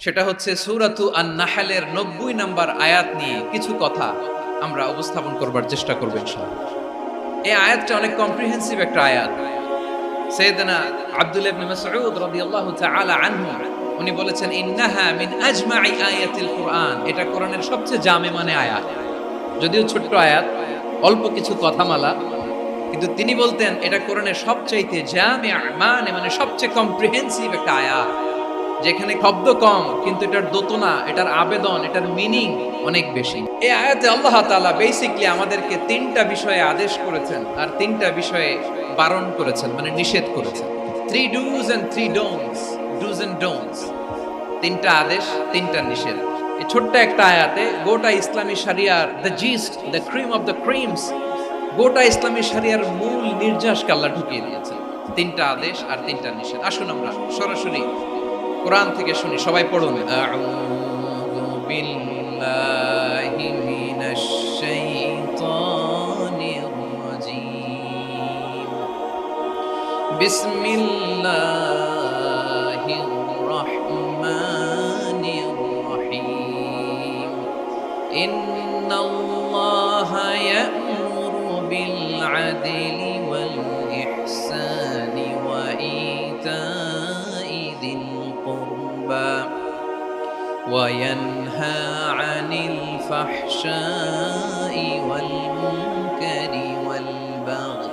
সেটা হচ্ছে সূরাতু আন-নাহলের ৯০ নম্বর আয়াত নিয়ে কিছু কথা আমরা উপস্থাপন করবার চেষ্টা করব ইনশাআল্লাহ। এই আয়াতটা অনেক কম্প্রিহেন্সিভ একটা আয়াত। সাইয়েদনা আব্দুল্লাহ ইবনে মাসউদ রাদিয়াল্লাহু তাআলা আনহু উনি বলেছেন, ইন্নাহা মিন আজমাই আয়াতিল কুরআন। এটা কোরআনের সবচেয়ে জামে মানে আয়াত। যদিও ছোট্ট আয়াত, অল্প কিছু কথামালা, কিন্তু তিনি বলতেন এটা কোরআনের সবচাইতে জামে মানে সবচেয়ে কম্প্রিহেন্সিভ একটা আয়াত, যেখানে শব্দ কম কিন্তু এটার দোতনা, এটার আবেদন, এটার মিনিং অনেক বেশি। এই আয়াতে আল্লাহ তাআলা বেসিক্যালি আমাদেরকে তিনটা বিষয়ে আদেশ করেছেন আর তিনটা বিষয়ে বারণ করেছেন, মানে নিষেধ করেছেন। 3 do's and 3 don'ts, do's and don'ts, তিনটা আদেশ, তিনটা নিষেধ। এই ছোট্ট একটা আয়াতে গোটা ইসলামী শরিয়ার the gist, the cream of the creams, গোটা ইসলামী শরিয়ার মূল নির্যাসকে আল্লাহ ঢুকিয়ে দিয়েছেন। তিনটা আদেশ আর তিনটা নিষেধ। আসুন আমরা সরাসরি কোরআন থেকে শুনি, সবাই পড়ুন। আউযু বিল্লাহি মিনাশ শাইতানির রাজীম। বিসমিল্লাহির রাহমানির রহিম। ইন্নাল্লাহা ইয়া'মুরু বিল আদলি ওয়াল ইহসানি ওয়া ইতাই যিল কুরবা وينهى عن الفحشاء والمنكر والبغي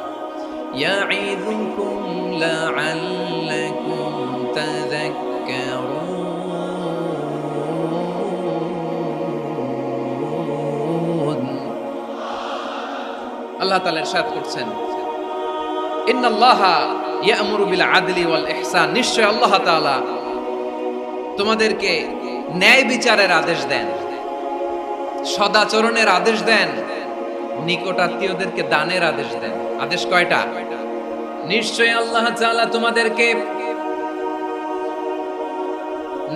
يعظكم لعلكم تذكرون। আল্লাহ তাআলা ইরশাদ করছেন, ইন্নাল্লাহা ইয়া'মুরু বিল আদলি ওয়াল ইহসান। নিশ্চয় আল্লাহ তাআলা তোমাদেরকে ন্যায় বিচারের আদেশ দেন, সদাচরণের আদেশ দেন, নিকটাত্মীয়দেরকে দানের আদেশ দেন। আদেশ কয়টা? নিশ্চয় আল্লাহ তাআলা তোমাদেরকে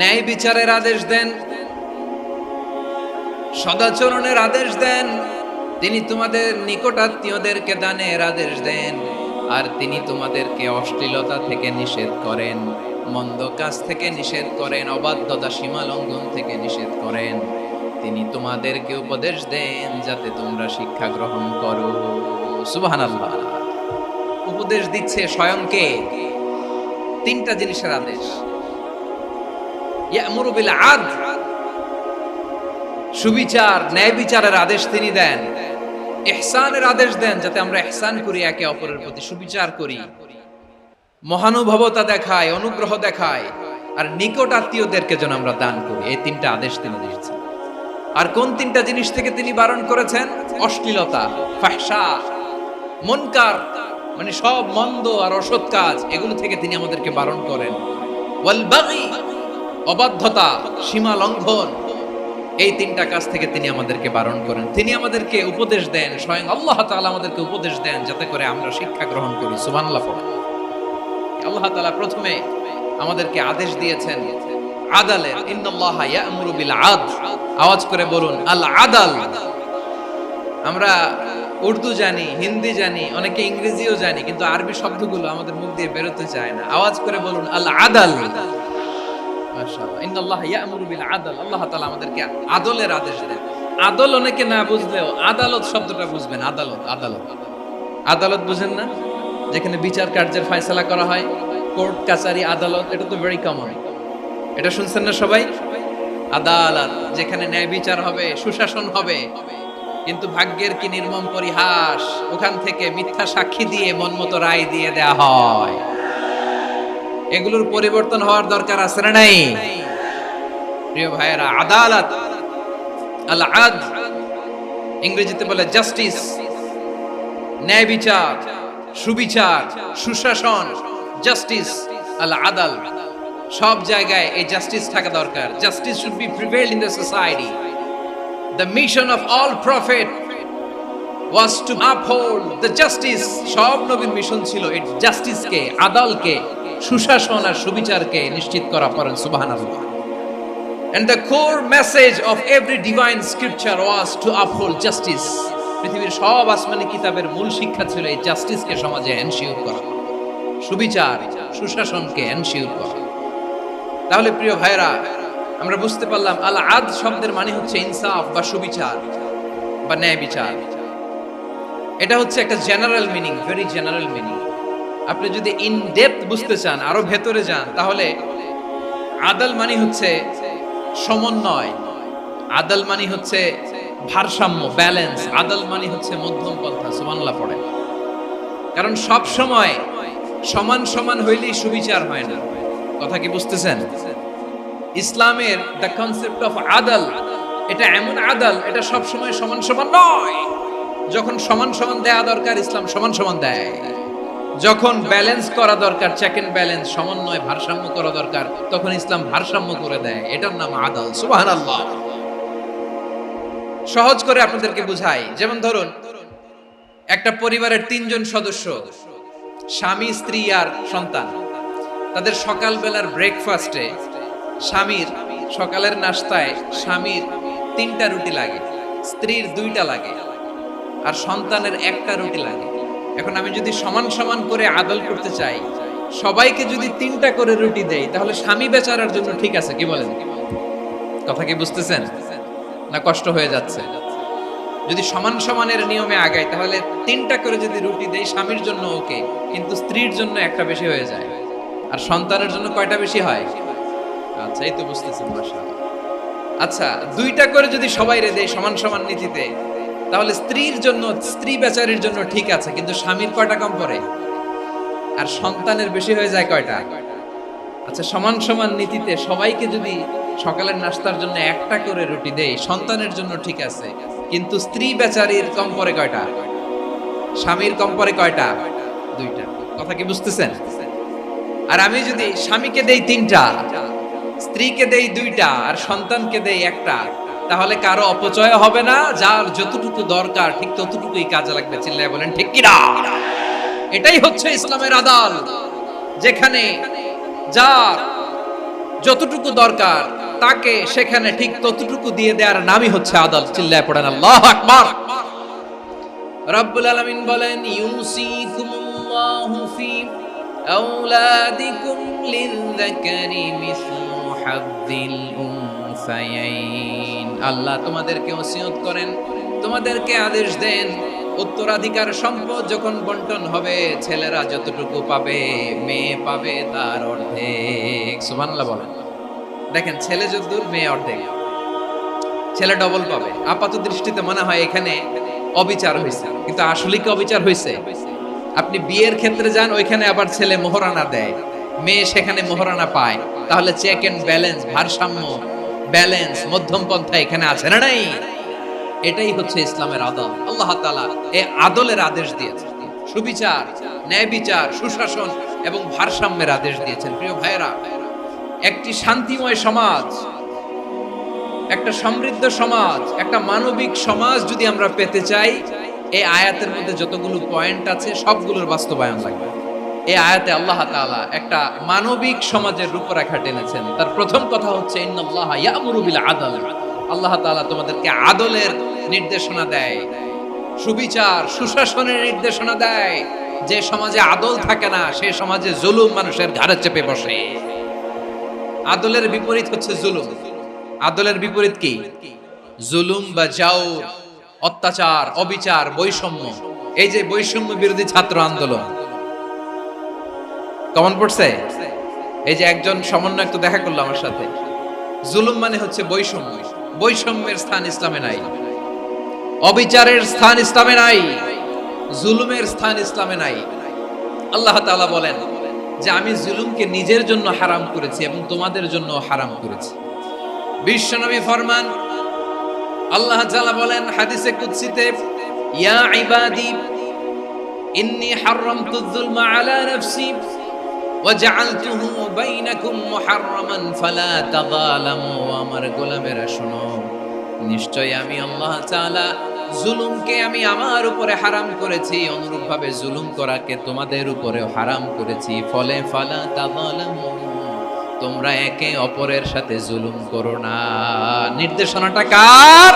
ন্যায় বিচারের আদেশ দেন, সদাচরণের আদেশ দেন, তিনি তোমাদের নিকটাত্মীয়দেরকে দানের আদেশ দেন, আর তিনি তোমাদেরকে অশ্লীলতা থেকে নিষেধ করেন, মন্দ কাজ থেকে নিষেধ করেন, অবাধ্যতা সীমা লঙ্ঘন থেকে নিষেধ করেন। তিনি তোমাদেরকে উপদেশ দেন যাতে তোমরা শিক্ষা গ্রহণ করো। সুবহানাল্লাহ। উপদেশ দিচ্ছে স্বয়ং কে? তিনটা জিনিসের আদেশ। ইয়া'মুরু বিল আদল, সুবিচার, ন্যায় বিচারের আদেশ তিনি দেন। ইহসানের আদেশ দেন, যাতে আমরা ইহসান করি, একে অপরের প্রতি সুবিচার করি, মহানুভবতা দেখায়, অনুগ্রহ দেখায়, আর নিকট আত্মীয়দেরকে যেন আমরা দান করি। এই তিনটা আদেশ তিনি দিয়েছেন। আর কোন তিনটা জিনিস থেকে তিনি বারণ করেছেন? অশ্লীলতা, ফাহশা, মুনকার, মানে সব মন্দ আর অসৎ কাজ, এগুলো থেকে তিনি আমাদেরকে বারণ করেন। ওয়াল বাগি, অবাধ্যতা, সীমা লঙ্ঘন, এই তিনটা কাজ থেকে তিনি আমাদেরকে বারণ করেন। তিনি আমাদেরকে উপদেশ দেন, স্বয়ং আল্লাহ তাআলা আমাদেরকে উপদেশ দেন যাতে করে আমরা শিক্ষা গ্রহণ করি। সুবহানাল্লাহ। আল্লাহ তাআলা প্রথমে আমাদেরকে আদেশ দিয়েছেন আদালের। ইন্নাল্লাহা ইয়া'মুরু বিল আদল। আওয়াজ করে বলুন আল আদাল। আমরা উর্দু জানি, হিন্দি জানি, অনেকে ইংরেজিও জানি, কিন্তু আরবি শব্দগুলো আমাদের মুখ দিয়ে বেরোতে চায় না। আওয়াজ করে বলুন আল আদাল। মাশাআল্লাহ। ইন্নাল্লাহা ইয়া'মুরু বিল আদল। আল্লাহ তাআলা আমাদেরকে আদলের আদেশ দেন। আদল অনেকে না বুঝলেও আদালত শব্দটা বুঝবেন। আদালত, আদালত, আদালত বুঝেন না? যেখানে বিচার কার্যের ফয়সালা করা হয়, কোর্ট কাচারি আদালত, এটা তো ভেরি কমন। এটা শুনছেন না সবাই? আদালত, যেখানে ন্যায় বিচার হবে, সুশাসন হবে। কিন্তু ভাগ্যের কি নির্মম পরিহাস, ওখান থেকে মিথ্যা সাক্ষী দিয়ে মনমতো রায় দিয়ে দেয়া হয়। এগুলোর পরিবর্তন হওয়ার দরকার আছে না নাই? প্রিয় ভাইয়েরা, আদালত, আল আদল, ইংরেজিতে বলে জাস্টিস, ন্যায় বিচার, সুবিচার, সুশাসন, জাস্টিস, আল আদাল, সব জায়গায় এই জাস্টিস থাকা দরকার। Justice should be prevail in the society. The mission of all prophet was two uphold the justice. সব নবীর মিশন ছিল এই জাস্টিসকে, আদালকে, সুশাসন আর সুবিচারকে নিশ্চিত করা। পড়েন সুবহানাল্লাহ। And the core message of every divine scripture was to uphold justice. পৃথিবীর সব আসমানি কিতাবের মূল শিক্ষা ছিল এই জাস্টিসকে সমাজে এনশিওর করা, সুবিচার, সুশাসনকে এনশিওর করা। তাহলে প্রিয় ভাইরা, আমরা বুঝতে পারলাম আল আদ শব্দের মানে হচ্ছে ইনসাফ বা সুবিচার বা ন্যায় বিচার। এটা হচ্ছে একটা general meaning, very general meaning. আপনি যদি ইন ডেপথ বুঝতে চান, আরো ভেতরে যান, তাহলে আদাল মানে হচ্ছে সমন্বয়, আদাল মানে হচ্ছে ভারসাম্য, ব্যালেন্স। আদাল মানে হচ্ছে মধ্যম পন্থা। সুবহানাল্লাহ পড়ে। কারণ সব সময় সমান সমান হইলেই সুবিচার হয় না। কথা কি বুঝতেছেন? ইসলামের দ্য কনসেপ্ট অফ আদাল, এটা এমন আদাল, এটা সব সময় সমান সমান নয়। যখন সমান সমান দেয়া দরকার, ইসলাম সমান সমান দেয়। যখন ব্যালেন্স করা দরকার, চেক এন্ড ব্যালেন্স, সমন্বয়, ভারসাম্য করা দরকার, তখন ইসলাম ভারসাম্য করে দেয়। এটার নাম আদাল। সুবহানাল্লাহ। সহজ করে আপনাদেরকে বুঝাই। যেমন ধরুন, একটা পরিবারের 3 জন সদস্য, স্বামী, স্ত্রী আর সন্তান। তাদের সকালবেলার ব্রেকফাস্টে স্বামীর, সকালের নাস্তায় স্বামীর 3টা রুটি লাগে, স্ত্রীর 2টা লাগে, আর সন্তানের 1টা রুটি লাগে। এখন আমি যদি সমান সমান করে আদল করতে চাই, সবাইকে যদি 3টা করে রুটি দেই, তাহলে স্বামী বেচারার জন্য ঠিক আছে? কি বলেন? কথা কি বুঝতেছেন না কষ্ট হয়ে যাচ্ছে? যদি সমান সমানের নিয়মে আগাই, তাহলে 3টা করে যদি রুটি দেই, স্বামীর জন্য ওকে, কিন্তু স্ত্রীর জন্য 1টা বেশি হয়ে যায়। আর সন্তানের জন্য কয়টা বেশি হয়? আচ্ছা, এই তো বুঝতেছেন। মাশাআল্লাহ। আচ্ছা, 2টা করে যদি সবাই রে দেয় সমান সমান নীতিতে, তাহলে স্ত্রীর জন্য, স্ত্রী বেচারির জন্য ঠিক আছে, কিন্তু স্বামীর কয়টা কম পড়ে? আর সন্তানের বেশি হয়ে যায় কয়টা? আচ্ছা, সমান সমান নীতিতে সবাইকে যদি সকালের নাস্তার জন্য 1টা করে রুটি দেই, সন্তানের জন্য ঠিক আছে, কিন্তু স্ত্রী বেচারির কম পড়ে কয়টা? স্বামীর কম পড়ে কয়টা? 2টা। কথা কি বুঝতেছেন? আর আমি যদি স্বামীকে দেই 3টা, স্ত্রীকে দেই 2টা, আর সন্তানকে দেই 1টা, তাহলে কারো অপচয় হবে না। যার যতটুকু দরকার ঠিক ততটুকুই কাজে লাগবে। চিল্লায় বলেন ঠিক কি না? এটাই হচ্ছে ইসলামের আদাল, যেখানে যার যতটুকু দরকার তাকে সেখানে ঠিক ততটুকু দিয়ে দেওয়ার নামই হচ্ছে আদাল। চিল্লায় পড়েন আল্লাহু আকবার। রব্বুল আলামিন বলেন, ইউসিকুমুল্লাহু ফি আওলাদিকুম লিযযাকারি মিসলু হাযযিল উনসায়াইন। আল্লাহ তোমাদেরকে ওসিয়ত করেন, তোমাদেরকে আদেশ দেন, উত্তরাধিকার সম্পদ যখন বন্টন হবে, ছেলেরা যতটুকু পাবে, মেয়ে পাবে তার অর্ধেক। সুবহানাল্লাহ বলেন। দেখেন, ছেলে যতদূর, মেয়ে অর্ধেক। ছেলে ডবল পাবে। আপাত দৃষ্টিতে মনে হয় এখানে অবিচার হয়েছে, কিন্তু আসলে কি অবিচার হয়েছে? আপনি বিয়ের ক্ষেত্রে যান, ওইখানে আবার ছেলে মোহরানা দেয়, মেয়ে সেখানে মোহরানা পায়। তাহলে চেক এন্ড ব্যালেন্স, ভারসাম্য, ব্যালেন্স, মধ্যম পন্থা এখানে আছে না নাই? এটাই হচ্ছে ইসলামের আদল। আল্লাহ তাআলা এই আদলের আদেশ দিয়েছেন, সুবিচার, ন্যায় বিচার, সুশাসন এবং ভারসাম্যের আদেশ দিয়েছেন। প্রিয় ভাইরা, একটি শান্তিময় সমাজ, একটা সমৃদ্ধ সমাজ, একটা মানবিক সমাজ যদি আমরা পেতে চাই, এই আয়াতের মধ্যে যতগুলো পয়েন্ট আছে সবগুলোর বাস্তবায়ন লাগবে। এই আয়াতে আল্লাহ তাআলা একটা মানবিক সমাজের রূপরেখা টেনেছেন। তার প্রথম কথা হচ্ছে, ইন্নাল্লাহা ইয়ামুরু বিল আদল। আল্লাহ তাআলা তোমাদেরকে আদলের নির্দেশনা দেয়, সুবিচার, সুশাসনের নির্দেশনা দেয়। যে সমাজে আদল থাকে না, সেই সমাজে জুলুম মানুষের ঘাড়ে চেপে বসে। আদলের বিপরীত হচ্ছে জুলুম। আদলের বিপরীত কি? জুলুম বা জাওর, অত্যাচার, অবিচার, বৈষম্য। এই যে বৈষম্য বিরোধী ছাত্র আন্দোলন কমন পড়ছে? এই যে একজন সমন্বয়ক তো দেখা করলো আমার সাথে। জুলুম মানে হচ্ছে বৈষম্য। বৈষম্যের স্থান ইসলামে নাই, অবিচারের স্থান ইসলামে নাই, জুলুমের স্থান ইসলামে নাই। আল্লাহ তাআলা বলেন যে আমি জুলুমকে নিজের জন্য হারাম করেছি এবং তোমাদের জন্য হারাম করেছি। বিশ্বনবী ফরমান, আল্লাহ তাআলা বলেন হাদিসে কুদসিতে, ইয়া ইবাদি ইন্নী হারামতুয যুলমা আলা নাফসি ওয়া জাআলতুহু বাইনাকুম মুহাররামান ফালা তাযালামু। আমার গোলামেরা শোনো, নিশ্চয় আমি আল্লাহ তাআলা জুলুমকে আমি আমার উপরে হারাম করেছি, অনুরূপভাবে জুলুম করাকে তোমাদের উপরেও হারাম করেছি। ফলে ফালা তাযালামু, তোমরা একে অপরের সাথে জুলুম করো না। নির্দেশনাটা কার?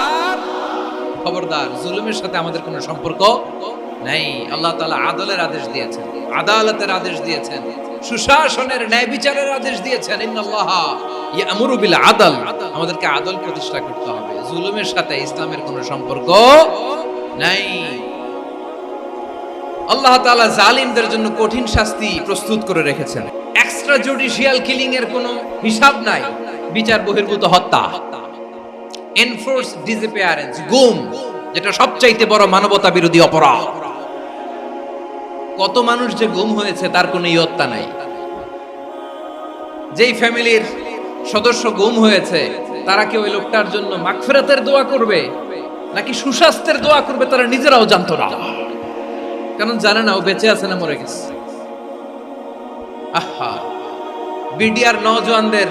খবরদার, জুলুমের সাথে আমাদের কোনো সম্পর্ক নাই। আল্লাহ তাআলা আদলের আদেশ দিয়েছেন, আদালতের আদেশ দিয়েছেন, সুশাসনের, ন্যায় বিচারের আদেশ দিয়েছেন। ইন্নাল্লাহা ইয়ামুরু বিল আদল। আমাদেরকে আদল প্রতিষ্ঠা করতে হবে। জুলুমের সাথে ইসলামের কোনো সম্পর্ক নাই। আল্লাহ তাআলা জালিমদের জন্য কঠিন শাস্তি প্রস্তুত করে রেখেছেন। এক্সট্রা জুডিশিয়াল কিলিং এর কোনো হিসাব নাই। বিচার বহির্ভূত হত্যা, এনফোর্স ডিসঅ্যাপিয়ারেন্স, গুম, যেটা সবচাইতে বড় মানবতা বিরোধী অপরাধ। কত মানুষ যে গুম হয়েছে তার কোনো ইয়ত্তা নাই। যেই ফ্যামিলির সদস্য গুম হয়েছে তারা কি ওই লোকটার জন্য মাগফিরাতের দোয়া করবে নাকি সুস্বাস্থ্যের দোয়া করবে তারা নিজেরাও জানতো না, কারণ জানে না ও বেঁচে আছে না মরে গেছে। আহা, বিডিআর নওজওয়ানদের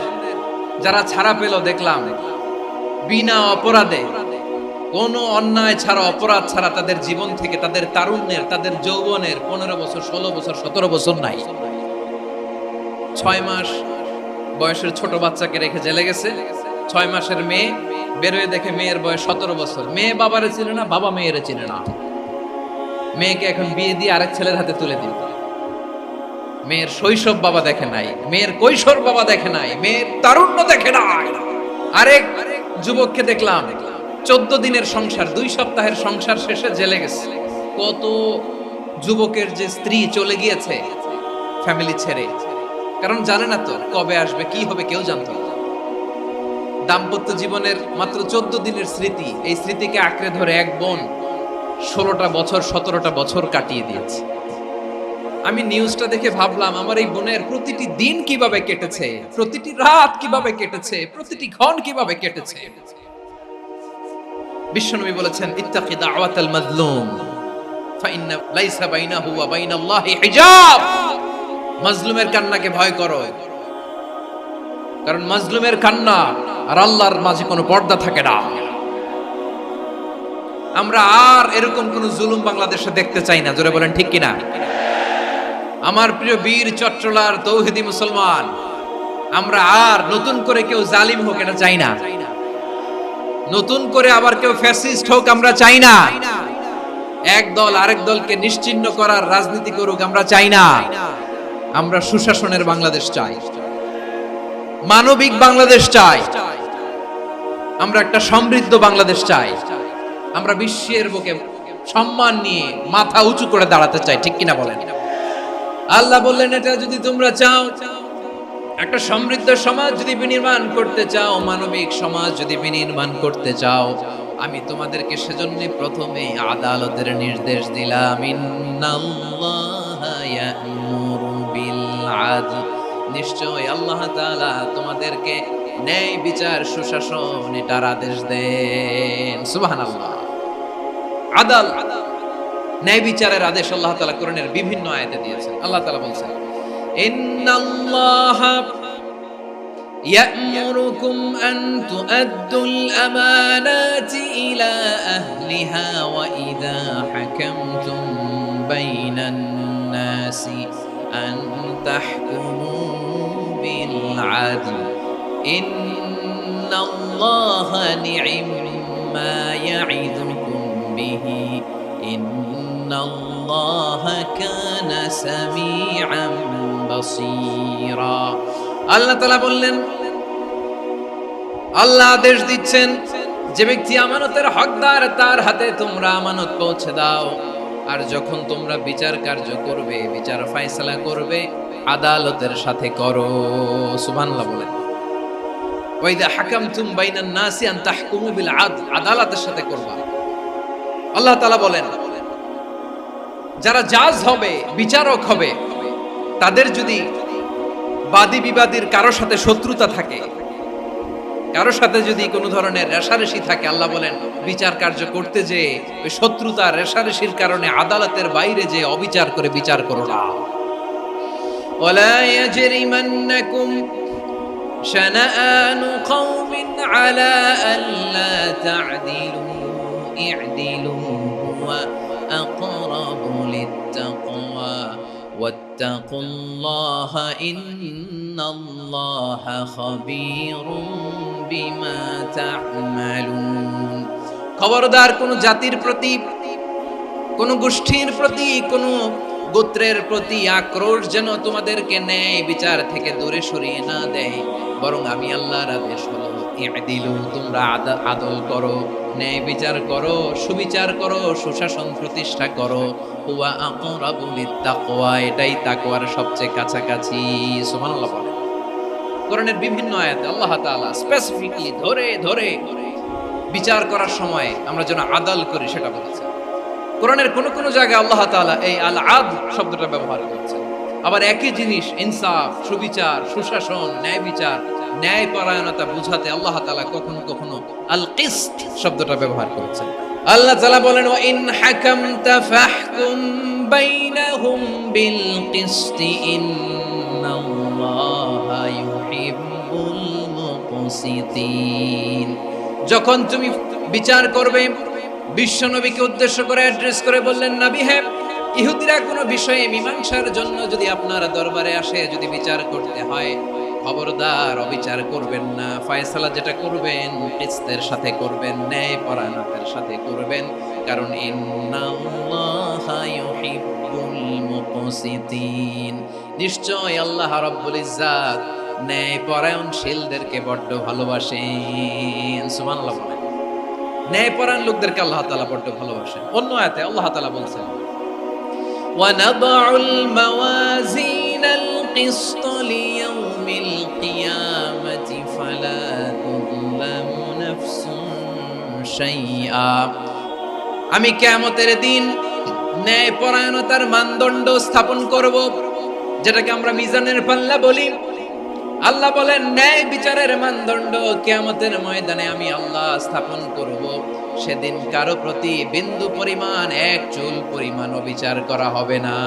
যারা ছাড়া পেল দেখলাম বিনা অপরাধে, কোন অন্যায় ছাড়া, অপরাধ ছাড়া তাদের জীবন থেকে, তাদের তারুণ্যের, তাদের যৌবনের 15 বছর, 16 বছর, 17 বছর নাই। 6 মাস বয়সের ছোট বাচ্চাকে রেখে জেলে গেছে। 6 মাসের মেয়ে বেরোয় দেখে মেয়ের বয়স 17 বছর। মেয়ে বাবারে চিনে না, বাবা মেয়েরে চিনে না। মেয়েকে এখন বিয়ে দিয়ে আরেক ছেলের হাতে তুলে দিল। মেয়ের শৈশব বাবা দেখে নাই, মেয়ের কৈশোর বাবা দেখে নাই, মেয়ের তারুণ্য দেখে নাই। আরেক যুবককে দেখলাম 14 দিনের সংসার, 2 সপ্তাহের সংসার শেষে জেলে গেছে। কত যুবকের যে স্ত্রী চলে গিয়েছে ফ্যামিলি ছেড়ে, কারণ জানে না তো কবে আসবে, কি হবে, কেউ জানতো না। দাম্পত্য জীবনের মাত্র 14 দিনের স্মৃতি, এই স্মৃতিকে আঁকড়ে ধরে এক বোন 16টা বছর, 17টা বছর কাটিয়ে দিয়েছে। আমি নিউজটা দেখে ভাবলাম আমার এই বোনের প্রতিটি দিন কিভাবে কেটেছে, প্রতিটি রাত কিভাবে কেটেছে, প্রতিটি ক্ষণ কিভাবে কেটেছে। বিশ্বনবী বলেছেন, ইত্তাকি দাওয়াতাল মাজলুম ফাইন্না লাইসা বাইনাহু ওয়া বাইনাল্লাহি হিজাব। মাজলুমের কান্নাকে ভয় করো, কারণ মাজলুমের কান্না আর আল্লাহর মাঝে কোনো পর্দা থাকে না। আমরা আর এরকম কোন জুলুম বাংলাদেশে দেখতে চাই না। জোরে বলেন ঠিক কিনা? আমার প্রিয় বীর চট্টলার তৌহিদি মুসলমান, আমরা আর নতুন করে কেউ জালিম হোক এটা চাই না। নতুন করে আবার কেউ ফ্যাসিস্ট হোক আমরা চাই না। এক দল আরেক দলকে নিশ্চিহ্ন করার রাজনীতি করুক আমরা চাই না। আমরা সুশাসনের বাংলাদেশ চাই, মানবিক বাংলাদেশ চাই, আমরা একটা সমৃদ্ধ বাংলাদেশ চাই। আমরা বিশ্বের বুকে সম্মান নিয়ে মাথা উঁচু করে দাঁড়াতে চাই, ঠিক কিনা বলেন? আল্লাহ বললেন, এটা যদি তোমরা চাও, একটা সমৃদ্ধ সমাজ যদি বিনির্মাণ করতে চাও, মানবিক সমাজ যদি বিনির্মাণ করতে চাও, আমি তোমাদেরকে সেজন্য প্রথমে আদালতের নির্দেশ দিলাম। ইন্নাল্লাহা ইয়া'মুরু বিল আদল, নিশ্চয় আল্লাহ তাআলা তোমাদেরকে ন্যায় বিচার, সুশাসন এটার আদেশ দেন। সুবহানাল্লাহ। আদাল, ন্যায় বিচারের আদেশ আল্লাহ তাআলা কোরআনের বিভিন্ন আয়াতে দিয়েছেন। আল্লাহ তাআলা বলেছেন, ইন্নাল্লাহা ইয়া'মুরুকুম আন তুআদ্দুল আমানাতি ইলা আহলিহা ওয়া ইযা হাকামতুম বাইনান নাসি আন তাহকুমু বিল আদল ইন্নাল্লাহা নি'ম্মা ইয়া'iদুকুম বিহি ইন্নাল্লাহা কানা সামিআন বাসীরা। আল্লাহ তাআলা বললেন, আল্লাহ আদেশ দিচ্ছেন, যে ব্যক্তি আমানতের হকদার তার হাতে তোমরা আমানত পৌঁছে দাও। আর যখন তোমরা বিচার কার্য করবে, বিচার ফয়সালা করবে, আদালতের সাথে করো। সুবহানাল্লাহ বলেন, ওয়া ইযা হাকামতুম বাইনান নাসি আন তাহকুমু বিল আদল, আদালতের সাথে করবা। আল্লাহ তাআলা বলেন, যারা জাজ হবে, বিচারক হবে, তাদের যদি বাদী বিবাদীর কারোর সাথে শত্রুতা থাকে, কারোর সাথে যদি কোনো ধরনের রেষারেষি থাকে, আল্লাহ বলেন বিচার কার্য করতে যে ওই শত্রুতা রেষারেষির কারণে আদালতের বাইরে যে অবিচার করে বিচার করো না। ওয়ালা ইয়াজরিমান্নাকুম শানাআনু কওমিন আলা আল্লা তা'দিলু ই'দিলু হুয়া আকরাবু লিত্তাকওয়া ওয়াত্তাকুল্লাহা ইন্নাল্লাহা খাবীরুম বিমা তা'মালুন। খবরদার কোন জাতির প্রতি, কোন গোষ্ঠীর প্রতি, কোন গোত্রের প্রতি আক্রোশ যেন তোমাদেরকে ন্যায় বিচার থেকে দূরে সরিয়ে না দেয়, বরং আমি আল্লাহর আদেশ হলো ই'দিলু, তোমরা আদল করো, ন্যায় বিচার করো, সুবিচার করো, সুশাসন প্রতিষ্ঠা করো। হুয়া আকরাবু লিত্তাকওয়া, এটাই তাকওয়ার সবচেয়ে কাছাকাছি। সুবহানাল্লাহ বলেন। কোরআনের বিভিন্ন আয়াতে আল্লাহ তাআলা স্পেসিফিকলি ধরে ধরে বিচার করার সময় আমরা যেন আদল করি সেটা বলেছেন। কোরআনের কোন কোন জায়গায় আল্লাহ তাআলা এই আল আদল শব্দটা ব্যবহার করেছেন। আবার একই জিনিস ইনসাফ, সুবিচার, সুশাসন, ন্যায় বিচার, ন্যায় পরায়ণতা বুঝাতে আল্লাহ তাআলা কখনো কখনো আল কিসত শব্দটা ব্যবহার করেছেন। আল্লাহ তাআলা বলেন, ওয়া ইন হাকামতা ফাহকুম বাইনাহুম বিল কিসতি ইন্নাল্লাহা ইউহিব্বুল মুকসিতিন। যখন তুমি বিচার করবে, বিশ্বনবীকে উদ্দেশ্য করে অ্যাড্রেস করে বললেন, নবী হে, ইহুদিরা কোনো বিষয়ে মীমাংসার জন্য যদি আপনার দরবারে আসে, যদি বিচার করতে হয়, খবরদার অবিচার করবেন না। ফয়সালা যেটা করবেন কিসতের সাথে করবেন, ন্যায় পরায়ণতার সাথে করবেন, কারণ ইন্নাল্লাহা ইউহিব্বুল মুকসিতিন, নিশ্চয় আল্লাহ রাব্বুল ইজ্জাত ন্যায় পরায়ণশীলদেরকে বড্ড ভালোবাসেন। সুবহানাল্লাহ বলেন। ন্যায়পরায়ণ লোকদেরকে আল্লাহ তাআলা বড্ড ভালোবাসেন। অন্য আয়াতে আল্লাহ তাআলা বলছেন, وَنَضَعُ الْمَوَازِينَ الْقِسْطَ لِيَوْمِ الْقِيَامَةِ فَلَا تُظْلَمُ نَفْسٌ شَيْئًا, আমি কিয়ামতের দিন ন্যায়পরায়ণতার মানদণ্ড স্থাপন করব, যেটাকে আমরা মিজানের পাল্লা বলি। আল্লাহ বলেন, ন্যায় বিচারের মানদণ্ড কিয়ামতের ময়দানে আমি আল্লাহ স্থাপন করব। সেদিন কারো প্রতি বিন্দু পরিমাণ, এক চুল পরিমাণ বিচার করা হবে না,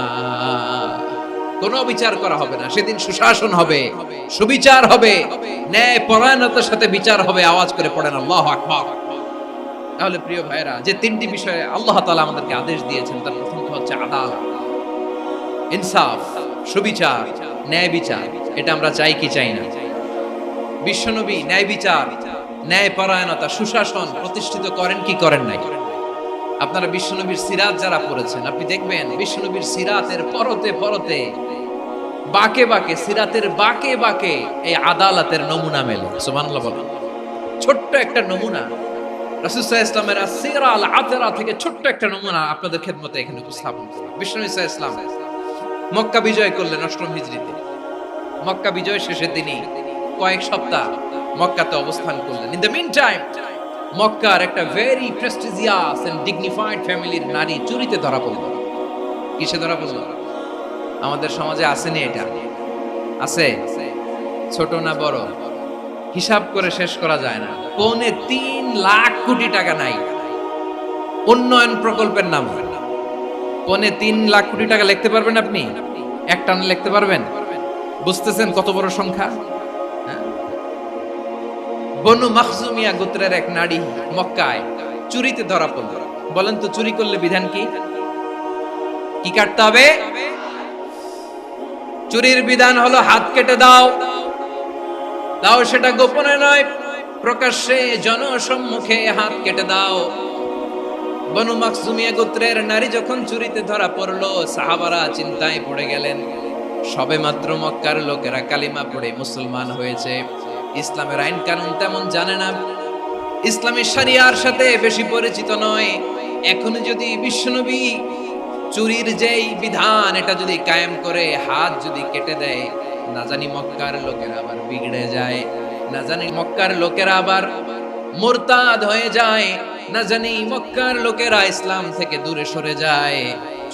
কোনো বিচার করা হবে না। সেদিন সুশাসন হবে, সুবিচার হবে, ন্যায় পরায়ণতার সাথে বিচার হবে। আওয়াজ করে পড়েন আল্লাহু আকবার। তাহলে প্রিয় ভাইরা, যে তিনটি বিষয়ে আল্লাহ তাআলা আমাদেরকে আদেশ দিয়েছেন, তার প্রথমটা হচ্ছে আদালত, ইনসাফ, সুবিচার, ন্যায় বিচার। এটা আমরা চাই কি চাই না? বিশ্বনবী ন্যায় বিচার, ন্যায় পরায়ণতা, সুশাসন প্রতিষ্ঠিত করেন কি করেন নাই? আপনারা বিশ্বনবীর সিরাত যারা পড়েছেন, আপনি দেখবেন বিশ্বনবীর সিরাতের পরতে পরতে, বাকে বাকে, সিরাতের বাকে বাকে এই আদালতের নমুনা মেলে। সুবহানাল্লাহ বলেন। ছোট্ট একটা নমুনা রাসূল সাল্লাল্লাহু আলাইহি ওয়াসাল্লামের আসিরা আল আতরা থেকে ছোট্ট একটা নমুনা আপনাদের খেদমতে এখানে উপস্থাপন করলাম। বিশ্বনবী সাল্লাল্লাহু আলাইহি ওয়াসাল্লাম মক্কা বিজয় করলেন ৮ম হিজরিতে। মক্কা বিজয় শেষের দিনই কয়েক সপ্তাহ মক্কাতে অবস্থান করলেন। ইন দ্য মিন টাইম মক্কার একটা ভেরি প্রেস্টিজিয়াস এন্ড ডিগনিফাইড ফ্যামিলির নারী চুরিতে ধরা পড়ল। কিসে ধরা পড়ল? আমাদের সমাজে আসেনি এটা? আছে? ছোট না বড়? হিসাব করে শেষ করা যায় না। ৩.৫ লাখ কোটি টাকা নাই উন্নয়ন প্রকল্পের নাম। ৩.৫ লাখ কোটি টাকা লিখতে পারবেন আপনি? একটানা লিখতে পারবেন? বুঝতেছেন কত বড় সংখ্যা? বনু মাখজুমিয়া গোত্রের এক নারী মক্কায় চুরিতে ধরা পড়ল। বলেন তো, চুরি করলে বিধান কি? কি কাটতে হবে? চুরির বিধান হলো হাত কেটে দাও। দাও সেটা গোপনে নয়, প্রকাশ্যে জনসম্মুখে হাত কেটে দাও। বনু মাখজুমিয়া গোত্রের নারী যখন চুরিতে ধরা পড়লো, সাহাবারা চিন্তায় পড়ে গেলেন। সবে মাত্র মক্কার লোকেরা কালিমা পড়ে মুসলমান হয়েছে, ইসলামের আইন কানুন তেমন জানে না, ইসলামী শরিয়ার সাথে বেশি পরিচিত নয়। এখন যদি বিশ্বনবী চুরির যেই বিধান এটা যদি কায়েম করে হাত যদি কেটে দেয়, না জানি মক্কার লোকেরা আবার বিগড়ে যায়, না জানি মক্কার লোকেরা আবার মুরতাদ হয়ে যায়, না জানি মক্কার লোকেরা ইসলাম থেকে দূরে সরে যায়।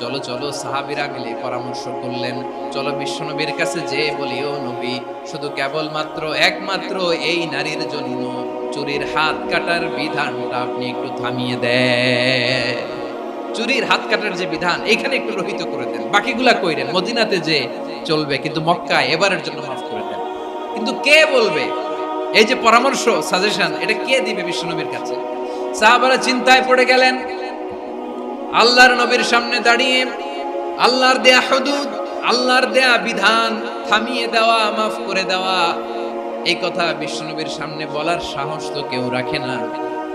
চলো চলো, সাহাবীরা মিলে পরামর্শ করলেন, চলো বিশ্বনবীর কাছে যে বলি, ও নবী, শুধু কেবলমাত্র একমাত্র এই নারীর জন্য চুরির হাত কাটার বিধানটা আপনি একটু থামিয়ে দেন। চুরির হাত কাটার যে বিধান এখানে একটু রহিত করে দেন, বাকিগুলা কইরেন মদিনাতে যে চলবে, কিন্তু মক্কায় এবারের জন্য মাফ করে দেন। কিন্তু কে বলবে? এই যে পরামর্শ, সাজেশন, এটা কে দিবে বিশ্বনবীর কাছে? সাহাবারা চিন্তায় পড়ে গেলেন। আল্লাহর নবীর সামনে দাঁড়িয়ে আল্লাহর দেয়া হুদুদ, আল্লাহর দেয়া বিধান থামিয়ে দেওয়া, মাফ করে দেওয়া, এই কথা বিশ্বনবীর সামনে বলার সাহস তো কেউ রাখে না।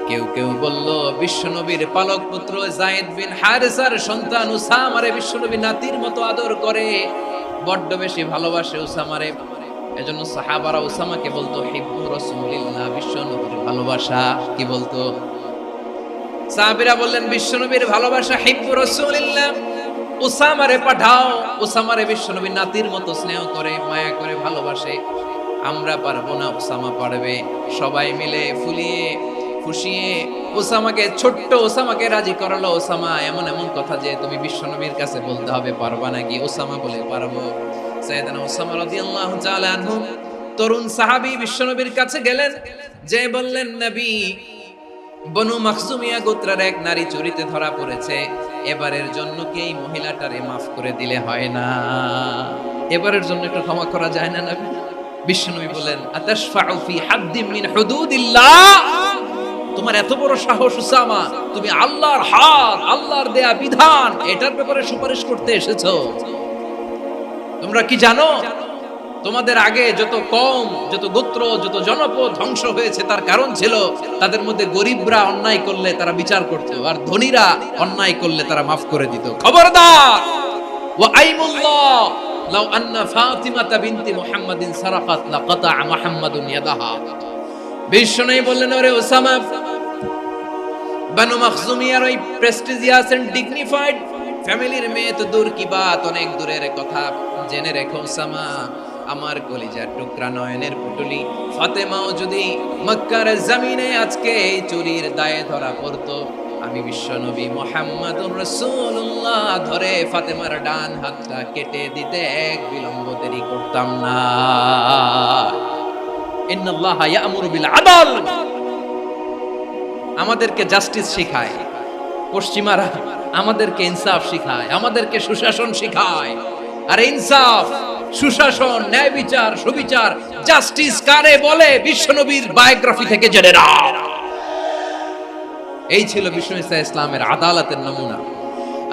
কেউ কেউ বলল, বিশ্বনবীর পালক পুত্র যায়েদ বিন হারেসার সন্তান উসামারে বিশ্বনবী নাতির মতো আদর করে, বড্ড বেশি ভালোবাসে উসামারে। এজন্য সাহাবারা উসামাকে বলতো হিব্বু রাসূলিল্লাহ, বিশ্বনবীর ভালোবাসা। কি বলতো? সাহাবীরা বললেন বিশ্বনবীর ভালোবাসা, হিব্বু রাসূলিল্লাহ, উসামারে পাঠাও। উসামারে বিশ্বনবী নাতির মতো স্নেহ করে, মায়া করে ভালোবাসে। আমরা পারবো না, উসামা পারবে। সবাই মিলে ফুলিয়ে ফুসিয়ে ওসামাকে, ছোট্ট ওসামাকে রাজি করালো। ওসামা, এমন এমন কথা যে তুমি বিশ্বনবীর কাছে বলতে হবে, পারবা নাকি? ওসামা বলে পারবো। সাইয়েদনা ওসামা রাদিয়াল্লাহু তাআলা আনহু তরুণ সাহাবী বিশ্বনবীর কাছে গেলেন, যে বললেন, নবী, বনু মাখজুমিয়া গোত্রের এক নারী চুরিতে ধরা পড়েছে, এবারের জন্য কি এই মহিলাটারে মাফ করে দিলে হয় না? এবারের জন্য একটু ক্ষমা করা যায় না নবী? বিশ্বনবী বলেন, আতাশফাউ ফি হাদ্দিন মিন হুদুদিল্লাহ, তোমার এত বড় সাহস উসামা, তুমি আল্লাহর হাত, আল্লাহর দেয়া বিধান, এটার ব্যাপারে সুপারিশ করতে এসেছো? তোমরা কি জানো তোমাদের আগে যত কম, যত গোত্র, যত জনপদ ধ্বংস হয়েছে তার কারণ ছিল তাদের মধ্যে গরিবরা অন্যায় করলে তারা বিচার করত, আর ধনীরা অন্যায় করলে তারা মাফ করে দিত। খবরদার! ওয়া আইমুল্লাহ লাউ আন্না ফাতিমাতা বিনতি মুহাম্মাদিন সারাকাত লাকাতা মুহাম্মাদুন ইয়াদাহা। বিশ্বনবী বললেন, ওরে ওসামা, বানু মাখজুমিয়ার ওই প্রেস্টিজিয়াস এন্ড ডিগনিফাইড ফ্যামিলির মেয়ে তো দূর কি বাত, অনেক দূরের কথা। জেনে রেখো ওসামা, আমার কলিজার টুকরা, নয়নের পুটুলি ফাতেমাও যদি মক্কার জমিনে আজকে এই চুরির দায়ে ধরা পড়তো, আমি বিশ্বনবী মুহাম্মাদুর রাসূলুল্লাহ ধরে ফাতেমার ডান হাতটা কেটে দিতে এক বিলম্ব দেরি করতাম না। ইন্নাল্লাহা ইয়া'মুরু বিল আদল, আমাদেরকে জাস্টিস শিখায় পশ্চিমারা, আমাদেরকে ইনসাফ শিখায়, আমাদেরকে সুশাসন শিখায়। আর ইনসাফ, সুশাসন, ন্যায় বিচার, সুবিচার, জাস্টিস কারে বলে বিশ্বনবীর বায়োগ্রাফি থেকে জেনে নাও। এই ছিল বিশ্বনবী সাল্লাল্লাহু আলাইহি ইসলামের আদালতের নমুনা।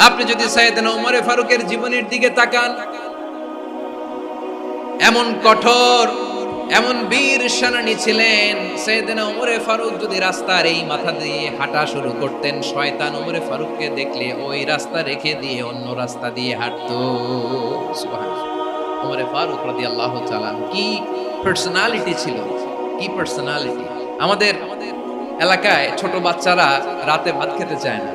আপনি যদি সাইয়েদনা ওমর ফারুকের জীবনের দিকে তাকান, এমন কঠোর, এমন বীর সেনানী ছিলেন। সাইয়েদনা ওমর ফারুক যদি রাস্তার এই মাথা দিয়ে হাঁটা শুরু করতেন, শয়তান ওমর ফারুককে দেখলে ওই রাস্তা রেখে দিয়ে অন্য রাস্তা দিয়ে হাঁটতো। সুবহানাল্লাহ। ওমর ফারুক রাদিয়াল্লাহু তাআলা কি পার্সোনালিটি ছিল, কি পার্সোনালিটি! আমাদের এলাকায় ছোট বাচ্চারা রাতে ভাত খেতে চায় না,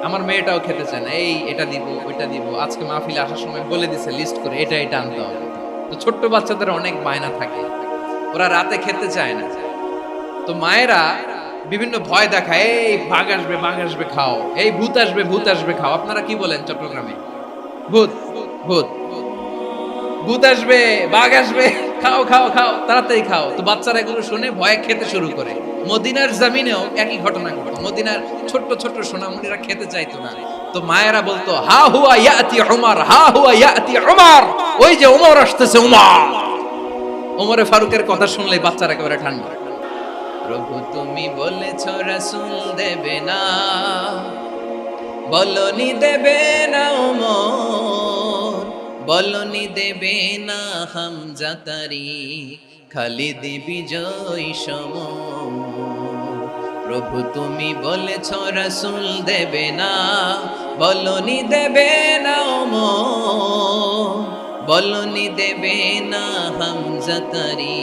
আমার মেয়েটাও খেতে চায় না। এই এটা দিব, ওইটা দিব, আজকে মাহফিলে আসার সময় বলে দিছে লিস্ট করে এটা এটা আনতে হবে। তো ছোট্ট বাচ্চাদের অনেক বায়না থাকে, ওরা রাতে খেতে চায় না। তো মায়েরা বিভিন্ন ভয় দেখায়, এই বাঘ আসবে, বাঘ আসবে খাও, এই ভূত আসবে, ভূত আসবে খাও। আপনারা কি বলেন চট্টগ্রামে? ভূত, ভূত, ভূত আসবে, বাঘ আসবে, খাও খাও খাও, তাড়াতাড়ি খাও। তো বাচ্চারা এগুলো শুনে ভয়ে খেতে শুরু করে। মদিনার জমিনেও একই ঘটনা ঘটতো। মদিনার ছোট্ট ছোট্ট সোনামণিরা খেতে চাইতো না। তো মায়েরা বলতো, হা হুয়া ইয়াতি উমর, হা হুয়া ইয়াতি উমর, ওই যে উমর আসতেছে, উমর। ওমরে ফারুকের কথা শুনলে বাচ্চারা একেবারে ঠান্ডা। প্রভু তুমি বলেছ রাসূল দেবে না, বলনি দেবে না ওমর, বলনি দেবে না হামজা তারি, খালিদ বিজয় সমর। প্রভু তুমি বলেছ রাসূল দেবে না, বলনি দেবে না ওমর, বলনি দেবে না হামজা তারি,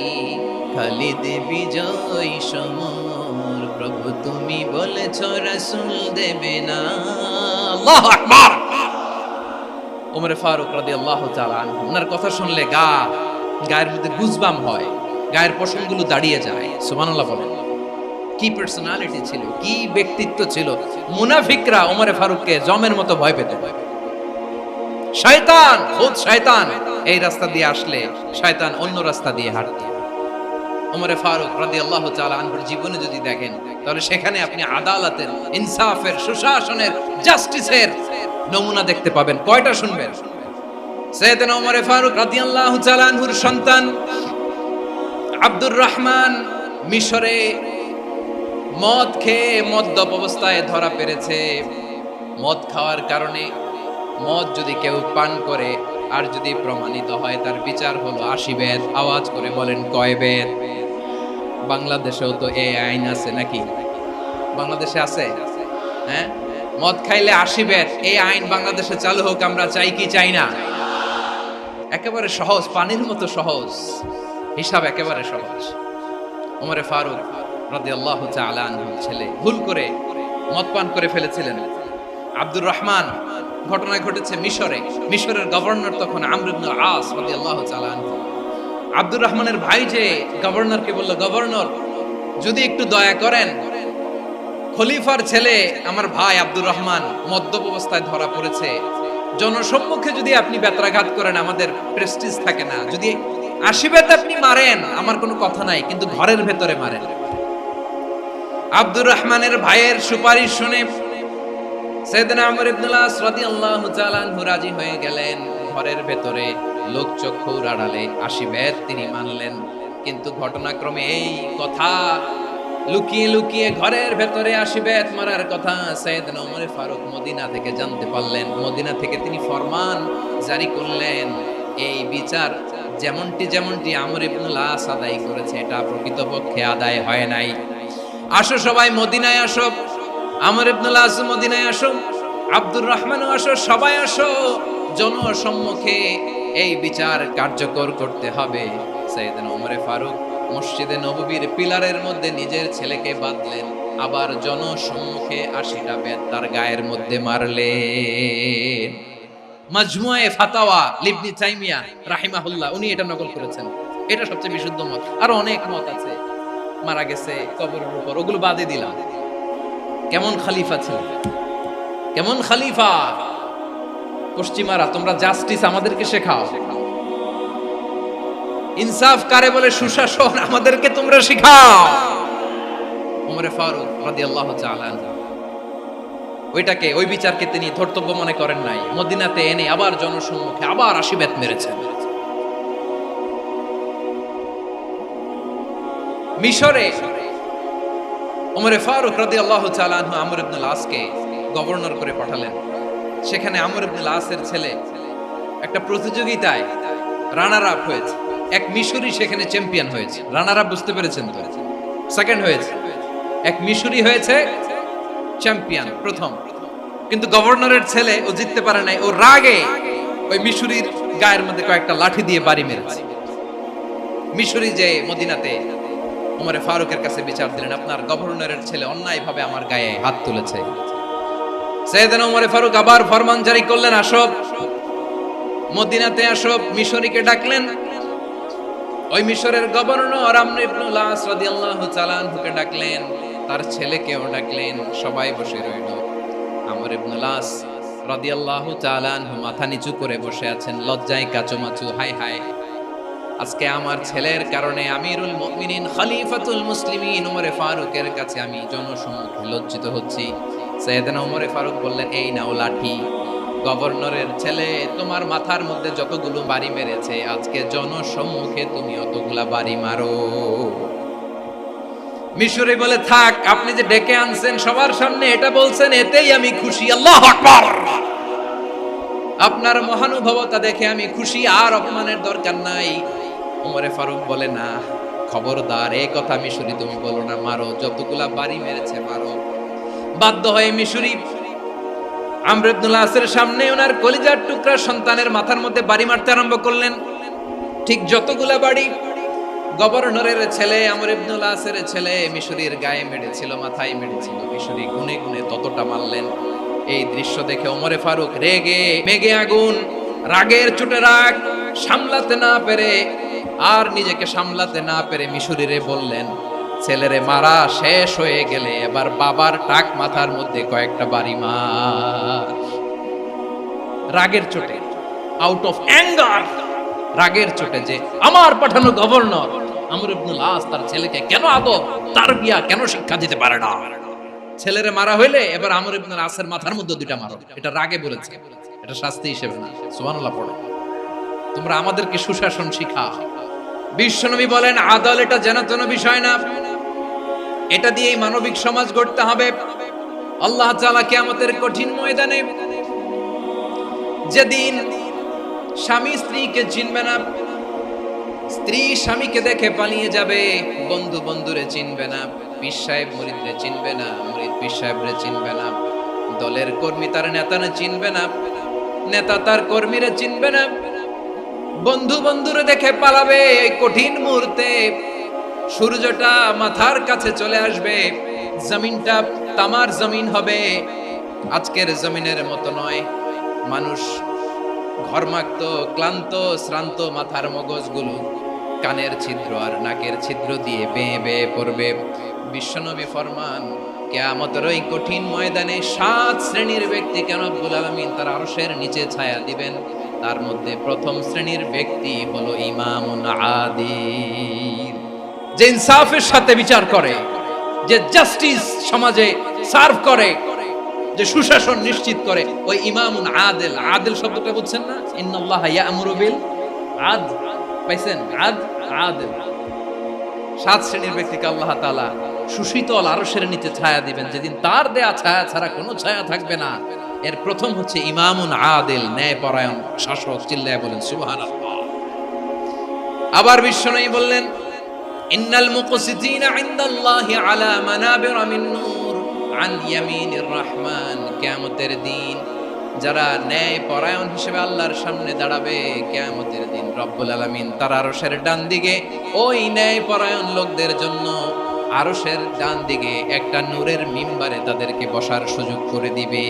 খালিদ বিজয় সমর। প্রভু তুমি বলেছ রাসূল দেবে না। আল্লাহু আকবার। ওমর ফারুক রাদিয়াল্লাহু তাআলা আনহু, ওনার কথা শুনলে গায়ের মধ্যে গুজবাম হয়, গায়ের পশমগুলো দাঁড়িয়ে যায়। সুবহানাল্লাহ বলেন। কি পার্সোনালিটি ছিল, কি ব্যক্তিত্ব ছিল! মুনাফিকরা ওমর ফারুককে জমের মতো ভয় পেত। শয়তান, খুদ শয়তান এই রাস্তা দিয়ে আসলে শয়তান অন্য রাস্তা দিয়ে হাঁটত। ওমর ফারুক রাদিয়াল্লাহু তাআলা আনহুর জীবনে যদি দেখেন, তাহলে সেখানে আপনি আদালতের, ইনসাফের, সুশাসনের, জাস্টিসের নমুনা দেখতে পাবেন। কয়টা শুনবেন? সাইয়েদনা ওমর ফারুক রাদিয়াল্লাহু তাআলা আনহুর সন্তান আব্দুর রহমান মিশরে মদ খেয়ে মদ্যপ অবস্থায় ধরা পড়েছে। মদ খাওয়ার কারণে, মদ যদি কেউ পান করে আর যদি প্রমাণিত হয়, তার বিচার হলো 80 বেত। আওয়াজ করে বলেন কয় বেত? বাংলাদেশেও তো এই আইন আছে নাকি? বাংলাদেশে আছে? হ্যাঁ, মদ খাইলে 80 বেত, এই আইন বাংলাদেশে চালু হোক, আমরা চাই কি চাই না? একেবারে সহজ, পানির মতো সহজ। হিসাব একেবারে সহজ। ওমরে ফারুক রাদিয়াল্লাহু তাআলা আনহু ছেলে ভুল করে মদ পান করে ফেলেছিলেন। আব্দুর রহমান, ঘটনা ঘটেছে মিশরে। মিশরের গভর্নর তখন আমর ইবনে আস রাদিয়াল্লাহু তাআলা আনহু। আব্দুর রহমানের ভাই যে গভর্নরকে বলল, গভর্নর যদি একটু দয়া করেন, খলিফার ছেলে আমার ভাই আব্দুর রহমান মদ্যপ অবস্থায় ধরা পড়েছে, জনসম্মুখে যদি আপনি বেত্রাঘাত করেন আমাদের প্রেস্টিজ থাকে না, যদি আশীর্বাদ আপনি মারেন আমার কোনো কথা নাই, কিন্তু ঘরের ভেতরে মারেন। আব্দুর রহমানের ভাইয়ের সুপারিশ শুনে সাইয়েদনা আমর ইবনে আস রাদিয়াল্লাহু তাআলা আনহু রাজি হয়ে গেলেন। ঘরের ভেতরে লোকচক্ষুর আড়ালে আশীর্বাদ তিনি মানলেন। কিন্তু ঘটনাক্রমে এই কথা লুকিয়ে লুকিয়ে ঘরের ভেতরে আশীর্বাদ মারার কথা সাইয়েদনা ওমর ফারুক মদিনা থেকে জানতে পারলেন। মদিনা থেকে তিনি ফরমান জারি করলেন, এই বিচার যেমনটি আমর ইবনে আস আদায় করেছে এটা প্রকৃতপক্ষে আদায় হয় নাই। আসো সবাই মদিনায় আসো, আমর ইবনে আস মদিনায় আসো, আব্দুর রহমানও আসো, সবাই আসো, জনসম্মুখে এই বিচার কার্যকর করতে হবে। সাইয়েদনা ওমর ফারুক মসজিদে নববীর পিলারের মধ্যে নিজের ছেলেকে বাঁধলেন, আবার জনসম্মুখে ৮০টা বেত তার গায়ের মধ্যে মারলেন। মাজমুয়ে ফাতাওয়া ইবনে তাইমিয়া রাহিমাহুল্লাহ উনি এটা নকল করেছেন। এটা সবচেয়ে বিশুদ্ধ মত, আর অনেক মত আছে। মারা গেছে কবরের উপর, ওগুলো বাদে দিলাম। কেমন খলিফা ছিলেন, কেমন খলিফা! পশ্চিমারা তোমরা জাস্টিস আমাদেরকে শেখাও, ইনসাফ কারে বলে সুশাসন আমাদেরকে তোমরা শেখাও। ওমরে ফারুক রাদিয়াল্লাহু তাআলা ওই বিচারকে তিনি ধর্তব্য মনে করেন নাই। মদিনাতে এনে আবার জনসম্মুখে আবার ৮০ বেত মেরেছেন। মিশরে ওমরে ফারুক রাদিয়াল্লাহু তাআলা আনহু আমর ইবনে আসকে গভর্নর করে পাঠালেন। সেখানে আমর ইবনে আসের ছেলে একটা প্রতিযোগিতায় রানার আপ হয়েছে। এক মিশরি সেখানে চ্যাম্পিয়ন হয়েছে। রানার আপ বুঝতে পেরেছেন তো? সেকেন্ড হয়েছে। এক মিশরি হয়েছে চ্যাম্পিয়ন প্রথম, কিন্তু গভর্নরের ছেলে ও জিততে পারে নাই। ও রাগে ওই মিশরির গায়ের মধ্যে কয়েকটা লাঠি দিয়ে বাড়ি মেরেছে। মিশরি যে মদিনাতে ওমরে ফারুকের কাছে বিচার দিলেন, আপনার গভর্নরের ছেলে অন্যায়ভাবে আমার গায়ে হাত তুলেছে। সাইয়েদনা ওমরে ফারুক আবার ফরমান জারি করলেন, আসো মদিনাতে আসো। মিশরীকে ডাকলেন। ওই মিশরের গভর্নর আমর ইবনে আস রাদিয়াল্লাহু তাআলা আনহুকে ডাকলেন, তার ছেলেকেও ডাকলেন। সবাই বসে রইল। আমর ইবনে আস রাদিয়াল্লাহু তাআলা আনহু মাথা নিচু করে বসে আছেন, লজ্জায় কাচুমাচু। হায় হায়, আজকে আমার ছেলের কারণে আমিরুল মুমিনিন খলিফাতুল মুসলিমিন ওমরে ফারুকের কাছে আমি জনসম্মুখে লজ্জিত হচ্ছি। সাইয়েদনা ওমরে ফারুক বললেন, এই নাও লাঠি, গভর্নরের ছেলে তোমার মাথার মধ্যে যতগুলো বাড়ি মেরেছে আজকে জনসম্মুখে তুমি অতগুলা বাড়ি মারো। মিশরে বলে, থাক, আপনি যে ডেকে আনছেন সবার সামনে এটা বলছেন, এতেই আমি খুশি। আল্লাহু আকবার! আপনার মহানুভবতা দেখে আমি খুশি, আর অপমানের দরকার নাই। ওমরে ফারুক বলে, না, খবরদার, এই কথা মিশরি তুমি বলো না, মারো, যতগুলা বাড়ি মেরেছে মারো। বাধ্য হয়ে মিশরি আমর ইবনে আসের সামনে ওনার কলিজার টুকরা সন্তানের মাথার মধ্যে বাড়ি মারতে আরম্ভ করলেন। ঠিক যতগুলা বাড়ি গভর্নরের ছেলে আমর ইবনে আসের ছেলে মিশরির গায়ে মেরেছিল, মাথায় মেরেছিল, মিশরি গুনে গুনে ততটা মারলেন। এই দৃশ্য দেখে ওমরে ফারুক রেগে মেগে আগুন, রাগের চোটে রাগ সামলাতে না পেরে আর নিজেকে সামলাতে না পেরে মিশরিরে বললেন, ছেলেরে মারা শেষ হয়ে গেলে এবার বাবার টাক মাথার মধ্যে কয়েকটা বাড়ি মার। রাগের চোটে, আউট অফ অ্যাঙ্গার, রাগের চোটে, যে আমার পাঠানো গভর্নর আমর ইবনে আস তার ছেলেকে কেন আদব তারবিয়া কেন শিক্ষা দিতে পারে না, ছেলেরে মারা হইলে এবার আমর ইবনে আসের মাথার মধ্যে দুইটা মারো। এটা রাগে বলেছে, এটা শাস্তি হিসেবে না। সুবহানাল্লাহ পড়ো। তোমরা আমাদেরকে সুশাসন শিখাও। বিশ্বনবী বলেন, আদল এটা জানাতন বিষয় না, এটা দিয়েই মানবিক সমাজ গড়তে হবে। আল্লাহ তাআলা কিয়ামতের কঠিন ময়দানে যেদিন স্বামী স্ত্রীকে চিনবে না, স্ত্রী স্বামীকে দেখে পালিয়ে যাবে, বন্ধু বন্ধুরে চিনবে না, পীর সাহেব মুরিদরে চিনবে না, মুরিদ পীর সাহেবরে চিনবে না, দলের কর্মী তার নেতারে চিনবে না, নেতা তার কর্মীরে চিনবে না, বন্ধু বন্ধুরে দেখে পালাবে এই কঠিন মুহূর্তে। সূর্যটা মাথার কাছে চলে আসবে, জমিনটা তামার জমিন হবে, আজকের জমিনের মতো নয়। মানুষ ঘর্মাক্ত, ক্লান্ত, শ্রান্ত মাথার মগজগুলো কানের ছিদ্র আর নাকের ছিদ্র দিয়ে বেয়ে বেয়ে পড়বে। বিশ্বনবী ফরমান, কিয়ামতের ওই কঠিন ময়দানে 7 শ্রেণীর ব্যক্তিকে রব্বুল আলামিন তার আরশের নিচে ছায়া দিবেন। তার মধ্যে প্রথম শ্রেণীর ব্যক্তি হলো ইমামুন আদিল, যে ইনসাফের সাথে বিচার করে, যে জাস্টিস সমাজে সার্ভ করে, যে সুশাসন নিশ্চিত করে, ওই ইমামুন আদিল। আদিল শব্দটা বুঝছেন না? ইন্নাল্লাহা ইয়া'মুরু বিল আদল, পাইছেন? আদিল। 7 শ্রেণীর ব্যক্তিকে আল্লাহ তাআলা সুশীতল আরশের নিচে ছায়া দিবেন, যেদিন তার দেয়া ছায়া ছাড়া কোনো ছায়া থাকবে না। এর প্রথম হচ্ছে ইমামুন আদিল, ন্যায়পরায়ণ শাসক। চিল্লায় বলেন সুবহানাল্লাহ। আবার বিশ্বনবী বললেন, ইন্নাল মুকসিতিনা ইনদাল্লাহি আলা মানাবিরা মিন নূর আন ইয়ামিনির রহমান। কিয়ামতের দিন যারা ন্যায়পরায়ণ হিসেবে আল্লাহর সামনে দাঁড়াবে, কিয়ামতের দিন রব্বুল আলামিন তার আরশের ডান দিকে ওই ন্যায়পরায়ণ লোকদের জন্য আরশের ডান দিকে একটা নূরের মিম্বারে তাদেরকে বসার সুযোগ করে দিবে।